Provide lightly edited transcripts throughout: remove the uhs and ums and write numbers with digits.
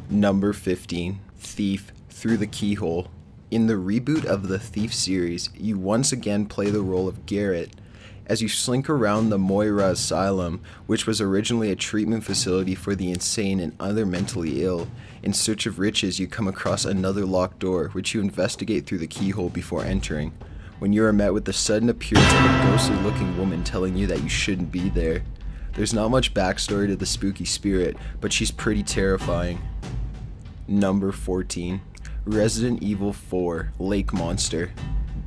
Number 15. Thief Through the Keyhole. In the reboot of the Thief series, you once again play the role of Garrett. As you slink around the Moira Asylum, which was originally a treatment facility for the insane and other mentally ill, in search of riches you come across another locked door, which you investigate through the keyhole before entering, when you are met with the sudden appearance of a ghostly-looking woman telling you that you shouldn't be there. There's not much backstory to the spooky spirit, but she's pretty terrifying. Number 14. Resident Evil 4 Lake Monster.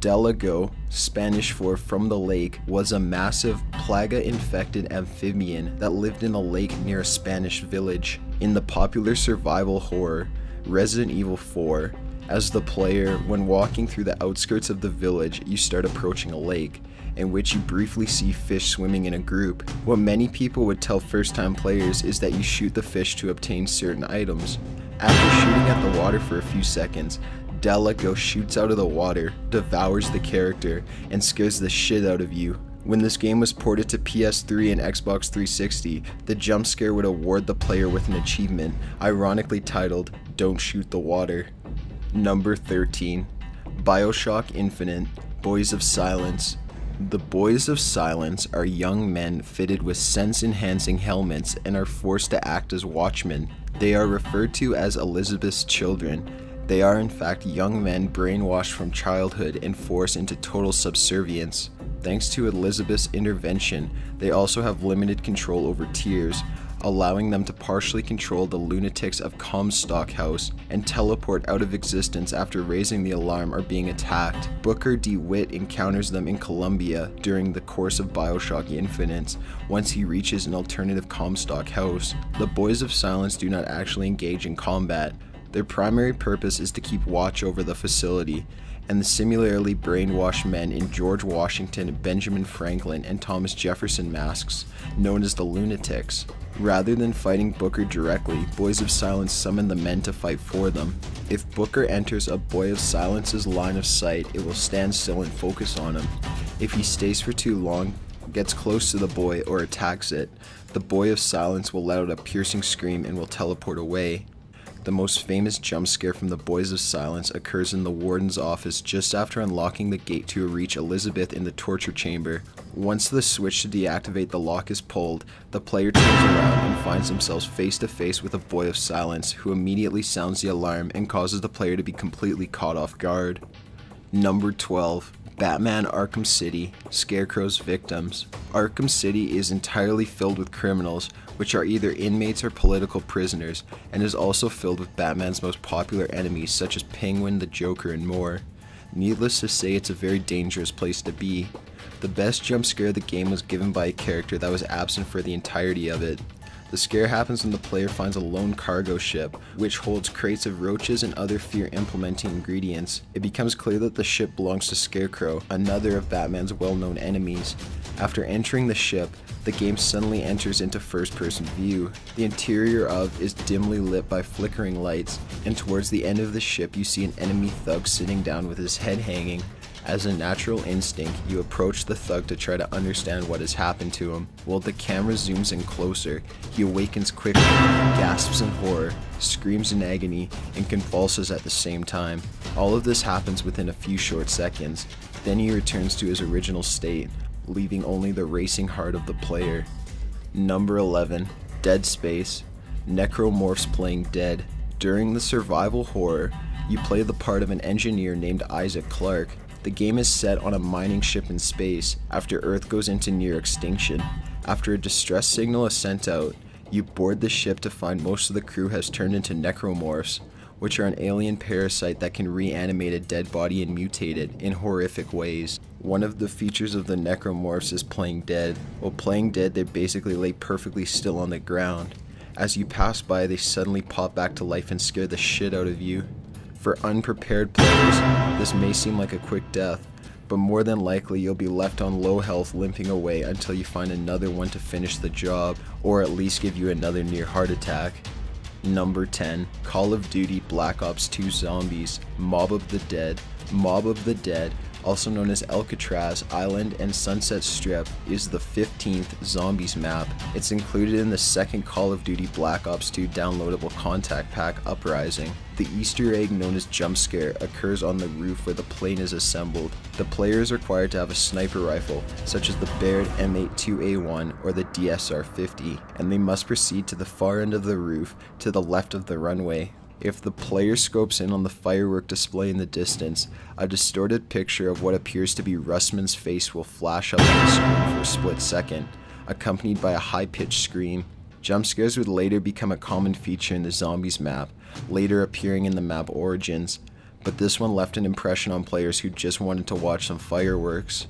Delago, Spanish for from the lake, was a massive, plaga-infected amphibian that lived in a lake near a Spanish village. In the popular survival horror, Resident Evil 4, as the player, when walking through the outskirts of the village, you start approaching a lake, in which you briefly see fish swimming in a group. What many people would tell first-time players is that you shoot the fish to obtain certain items. After shooting at the water for a few seconds, Delago shoots out of the water, devours the character, and scares the shit out of you. When this game was ported to PS3 and Xbox 360, the jump scare would award the player with an achievement, ironically titled, "Don't Shoot the Water." Number 13. BioShock Infinite Boys of Silence. The Boys of Silence are young men fitted with sense-enhancing helmets and are forced to act as watchmen. They are referred to as Elizabeth's children. They are in fact young men brainwashed from childhood and forced into total subservience. Thanks to Elizabeth's intervention, they also have limited control over tears, allowing them to partially control the lunatics of Comstock House and teleport out of existence after raising the alarm or being attacked. Booker DeWitt encounters them in Colombia during the course of BioShock Infinite once he reaches an alternative Comstock House. The Boys of Silence do not actually engage in combat. Their primary purpose is to keep watch over the facility, and the similarly brainwashed men in George Washington, Benjamin Franklin, and Thomas Jefferson masks, known as the Lunatics. Rather than fighting Booker directly, Boys of Silence summon the men to fight for them. If Booker enters a Boy of Silence's line of sight, it will stand still and focus on him. If he stays for too long, gets close to the boy, or attacks it, the Boy of Silence will let out a piercing scream and will teleport away. The most famous jump scare from the Boys of Silence occurs in the warden's office just after unlocking the gate to reach Elizabeth in the torture chamber. Once the switch to deactivate the lock is pulled, the player turns around and finds themselves face to face with a Boy of Silence, who immediately sounds the alarm and causes the player to be completely caught off guard. Number 12. Batman Arkham City, Scarecrow's Victims. Arkham City is entirely filled with criminals, which are either inmates or political prisoners, and is also filled with Batman's most popular enemies such as Penguin, the Joker, and more. Needless to say, it's a very dangerous place to be. The best jump scare of the game was given by a character that was absent for the entirety of it. The scare happens when the player finds a lone cargo ship, which holds crates of roaches and other fear-implementing ingredients. It becomes clear that the ship belongs to Scarecrow, another of Batman's well-known enemies. After entering the ship, the game suddenly enters into first-person view. The interior of is dimly lit by flickering lights, and towards the end of the ship you see an enemy thug sitting down with his head hanging. As a natural instinct, you approach the thug to try to understand what has happened to him. While the camera zooms in closer, he awakens quickly, gasps in horror, screams in agony, and convulses at the same time. All of this happens within a few short seconds. Then he returns to his original state, leaving only the racing heart of the player. Number 11. Dead Space. Necromorphs playing dead. During the survival horror, you play the part of an engineer named Isaac Clarke. The game is set on a mining ship in space after Earth goes into near extinction. After a distress signal is sent out, you board the ship to find most of the crew has turned into necromorphs, which are an alien parasite that can reanimate a dead body and mutate it in horrific ways. One of the features of the necromorphs is playing dead. While playing dead, they basically lay perfectly still on the ground. As you pass by, they suddenly pop back to life and scare the shit out of you. For unprepared players, this may seem like a quick death, but more than likely you'll be left on low health limping away until you find another one to finish the job, or at least give you another near heart attack. Number 10. Call of Duty Black Ops 2 Zombies, Mob of the Dead. Mob of the Dead also known as Alcatraz Island and Sunset Strip, is the 15th Zombies map. It's included in the second Call of Duty Black Ops 2 downloadable contact pack, Uprising. The Easter egg known as Jump Scare occurs on the roof where the plane is assembled. The player is required to have a sniper rifle, such as the Baird M82A1 or the DSR-50, and they must proceed to the far end of the roof to the left of the runway. If the player scopes in on the firework display in the distance, a distorted picture of what appears to be Russman's face will flash up on the screen for a split second, accompanied by a high-pitched scream. Jump scares would later become a common feature in the Zombies map, later appearing in the map Origins, but this one left an impression on players who just wanted to watch some fireworks.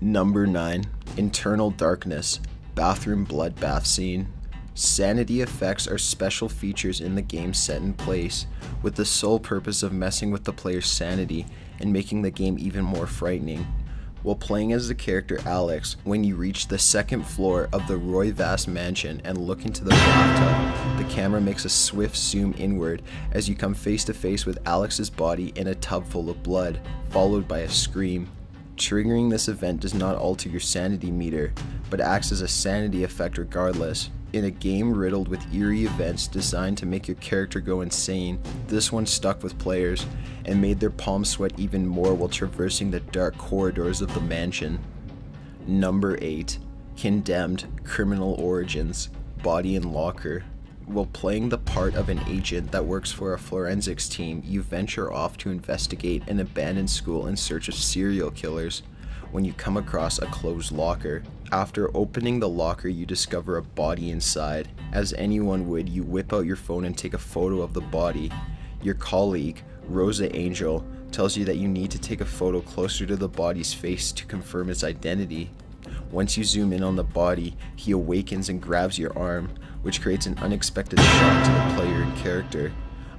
Number 9. Internal Darkness, Bathroom Bloodbath Scene. Sanity effects are special features in the game set in place, with the sole purpose of messing with the player's sanity and making the game even more frightening. While playing as the character Alex, when you reach the second floor of the Roy Vass mansion and look into the bathtub, the camera makes a swift zoom inward as you come face to face with Alex's body in a tub full of blood, followed by a scream. Triggering this event does not alter your sanity meter, but acts as a sanity effect regardless. In a game riddled with eerie events designed to make your character go insane, this one stuck with players and made their palms sweat even more while traversing the dark corridors of the mansion. Number 8. Condemned, Criminal Origins, Body and Locker. While playing the part of an agent that works for a forensics team, you venture off to investigate an abandoned school in search of serial killers when you come across a closed locker. After opening the locker, you discover a body inside. As anyone would, you whip out your phone and take a photo of the body. Your colleague, Rosa Angel, tells you that you need to take a photo closer to the body's face to confirm its identity. Once you zoom in on the body, he awakens and grabs your arm, which creates an unexpected shock to the player and character.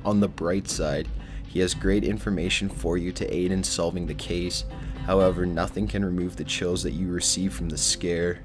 On the bright side, he has great information for you to aid in solving the case. However, nothing can remove the chills that you receive from the scare.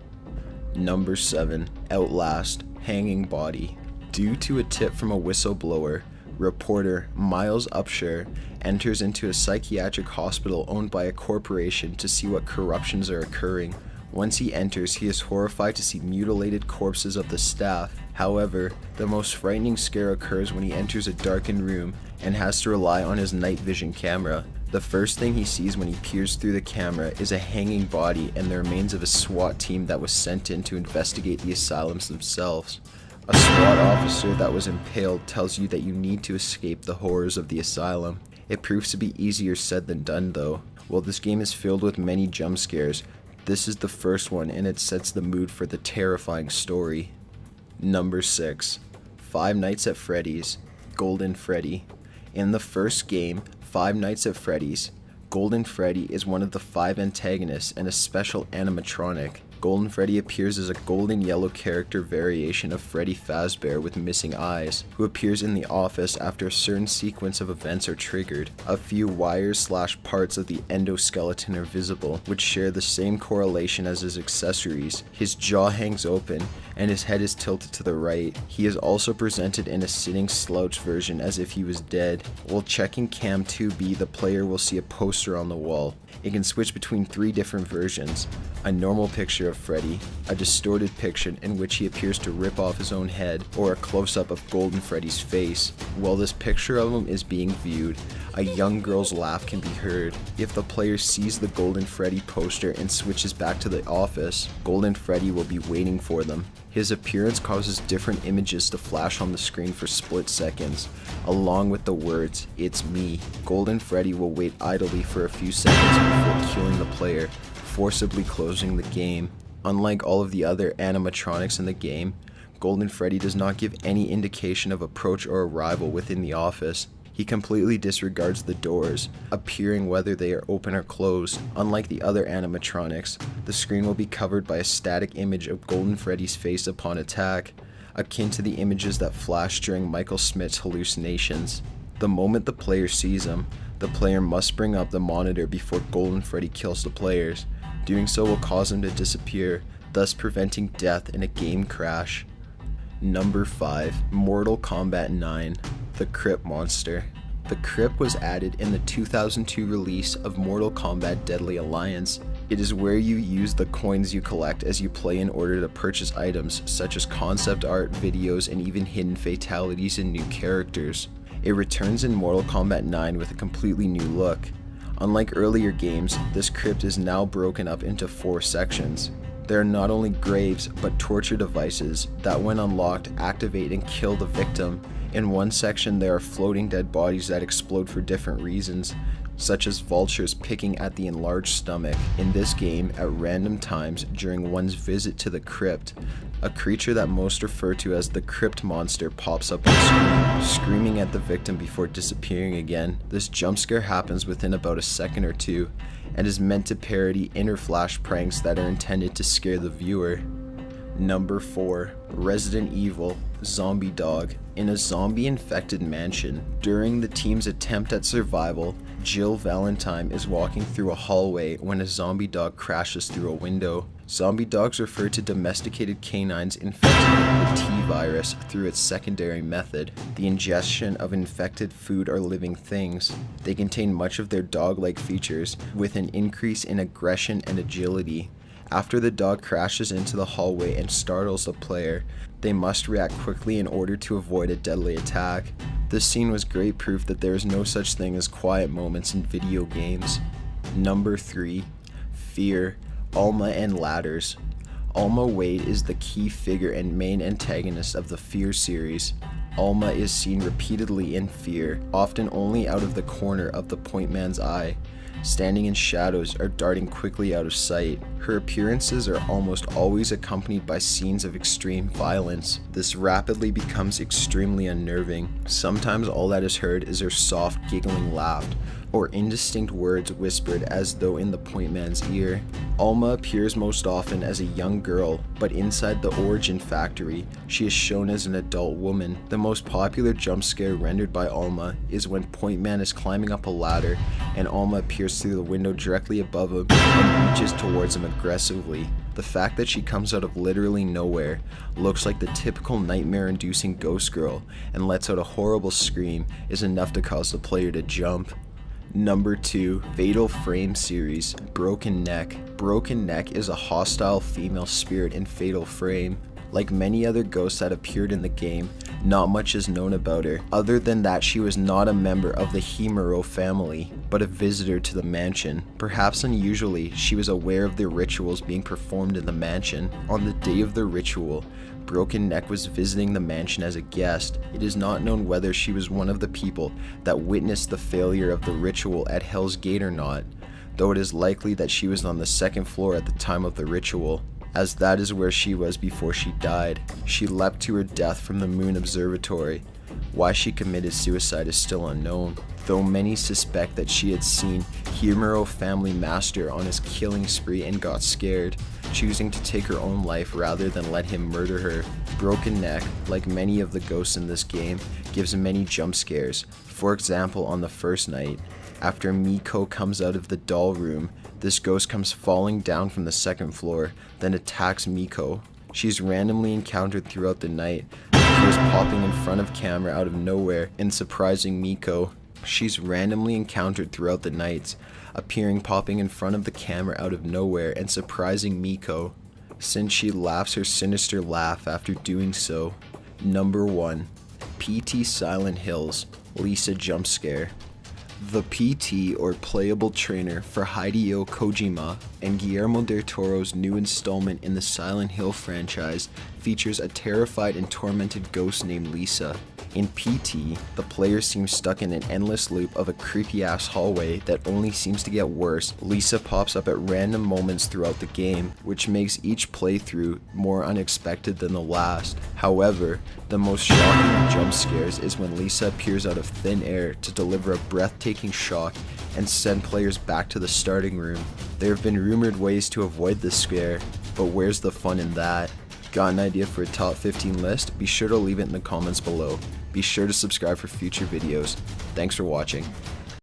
Number 7. Outlast, Hanging Body. Due to a tip from a whistleblower, reporter Miles Upshur enters into a psychiatric hospital owned by a corporation to see what corruptions are occurring. Once he enters, he is horrified to see mutilated corpses of the staff. However, the most frightening scare occurs when he enters a darkened room and has to rely on his night vision camera. The first thing he sees when he peers through the camera is a hanging body and the remains of a SWAT team that was sent in to investigate the asylums themselves. A SWAT officer that was impaled tells you that you need to escape the horrors of the asylum. It proves to be easier said than done though. While this game is filled with many jump scares, this is the first one and it sets the mood for the terrifying story. Number 6. Five Nights at Freddy's, Golden Freddy. In the first game, Five Nights at Freddy's, Golden Freddy is one of the 5 antagonists and a special animatronic. Golden Freddy appears as a golden yellow character variation of Freddy Fazbear with missing eyes, who appears in the office after a certain sequence of events are triggered. A few wires/parts of the endoskeleton are visible, which share the same correlation as his accessories. His jaw hangs open, and his head is tilted to the right. He is also presented in a sitting slouch version as if he was dead. While checking Cam 2B, the player will see a poster on the wall. It can switch between 3 different versions: a normal picture of Freddy, a distorted picture in which he appears to rip off his own head, or a close-up of Golden Freddy's face. While this picture of him is being viewed, a young girl's laugh can be heard. If the player sees the Golden Freddy poster and switches back to the office, Golden Freddy will be waiting for them. His appearance causes different images to flash on the screen for split seconds, along with the words, "It's me." Golden Freddy will wait idly for a few seconds before killing the player, forcibly closing the game. Unlike all of the other animatronics in the game, Golden Freddy does not give any indication of approach or arrival within the office. He completely disregards the doors, appearing whether they are open or closed. Unlike the other animatronics, the screen will be covered by a static image of Golden Freddy's face upon attack, akin to the images that flash during Michael Smith's hallucinations. The moment the player sees him, the player must bring up the monitor before Golden Freddy kills the players. Doing so will cause him to disappear, thus preventing death in a game crash. Number 5. Mortal Kombat 9, The Crypt Monster. The crypt was added in the 2002 release of Mortal Kombat Deadly Alliance. It is where you use the coins you collect as you play in order to purchase items such as concept art, videos, and even hidden fatalities and new characters. It returns in Mortal Kombat 9 with a completely new look. Unlike earlier games, this crypt is now broken up into 4 sections. There are not only graves, but torture devices that, when unlocked, activate and kill the victim. In one section, there are floating dead bodies that explode for different reasons, such as vultures picking at the enlarged stomach. In this game, at random times during one's visit to the crypt, a creature that most refer to as the crypt monster pops up on screen, screaming at the victim before disappearing again. This jump scare happens within about a second or two, and is meant to parody inner flash pranks that are intended to scare the viewer. Number 4. Resident Evil Zombie Dog. In a zombie-infected mansion, during the team's attempt at survival, Jill Valentine is walking through a hallway when a zombie dog crashes through a window. Zombie dogs refer to domesticated canines infected with the T virus through its secondary method, the ingestion of infected food or living things. They contain much of their dog-like features, with an increase in aggression and agility. After the dog crashes into the hallway and startles the player, they must react quickly in order to avoid a deadly attack. This scene was great proof that there is no such thing as quiet moments in video games. Number 3. Fear, Alma and Ladders. Alma Wade is the key figure and main antagonist of the Fear series. Alma is seen repeatedly in Fear, often only out of the corner of the point man's eye, standing in shadows or darting quickly out of sight. Her appearances are almost always accompanied by scenes of extreme violence. This rapidly becomes extremely unnerving. Sometimes all that is heard is her soft, giggling laugh, or indistinct words whispered as though in the point man's ear. Alma appears most often as a young girl, but inside the Origin Factory, she is shown as an adult woman. The most popular jump scare rendered by Alma is when Point Man is climbing up a ladder and Alma appears through the window directly above him and reaches towards him aggressively. The fact that she comes out of literally nowhere, looks like the typical nightmare-inducing ghost girl, and lets out a horrible scream is enough to cause the player to jump. Number 2. Fatal Frame series, Broken Neck. Broken Neck is a hostile female spirit in Fatal Frame. Like many other ghosts that appeared in the game, not much is known about her, other than that she was not a member of the Himuro family, but a visitor to the mansion. Perhaps unusually, she was aware of the rituals being performed in the mansion. On the day of the ritual, Broken Neck was visiting the mansion as a guest. It is not known whether she was one of the people that witnessed the failure of the ritual at Hell's Gate or not, though it is likely that she was on the 2nd floor at the time of the ritual, as that is where she was before she died. She leapt to her death from the Moon Observatory. Why she committed suicide is still unknown, though many suspect that she had seen Himuro family master on his killing spree and got scared, choosing to take her own life rather than let him murder her. Broken Neck, like many of the ghosts in this game, gives many jump scares. For example, on the first night, after Miko comes out of the doll room, this ghost comes falling down from the 2nd floor, then attacks Miko. She's randomly encountered throughout the night, appears popping in front of camera out of nowhere and surprising Miko. She's randomly encountered throughout the nights, popping in front of the camera out of nowhere and surprising Miko, since she laughs her sinister laugh after doing so. Number 1. PT Silent Hills, Lisa Jump Scare. The PT, or playable trainer, for Hideo Kojima and Guillermo del Toro's new installment in the Silent Hill franchise features a terrified and tormented ghost named Lisa. In PT, the player seems stuck in an endless loop of a creepy-ass hallway that only seems to get worse. Lisa pops up at random moments throughout the game, which makes each playthrough more unexpected than the last. However, the most shocking of jump scares is when Lisa appears out of thin air to deliver a breathtaking shock and send players back to the starting room. There have been rumored ways to avoid this scare, but where's the fun in that? Got an idea for a top 15 list? Be sure to leave it in the comments below. Be sure to subscribe for future videos. Thanks for watching.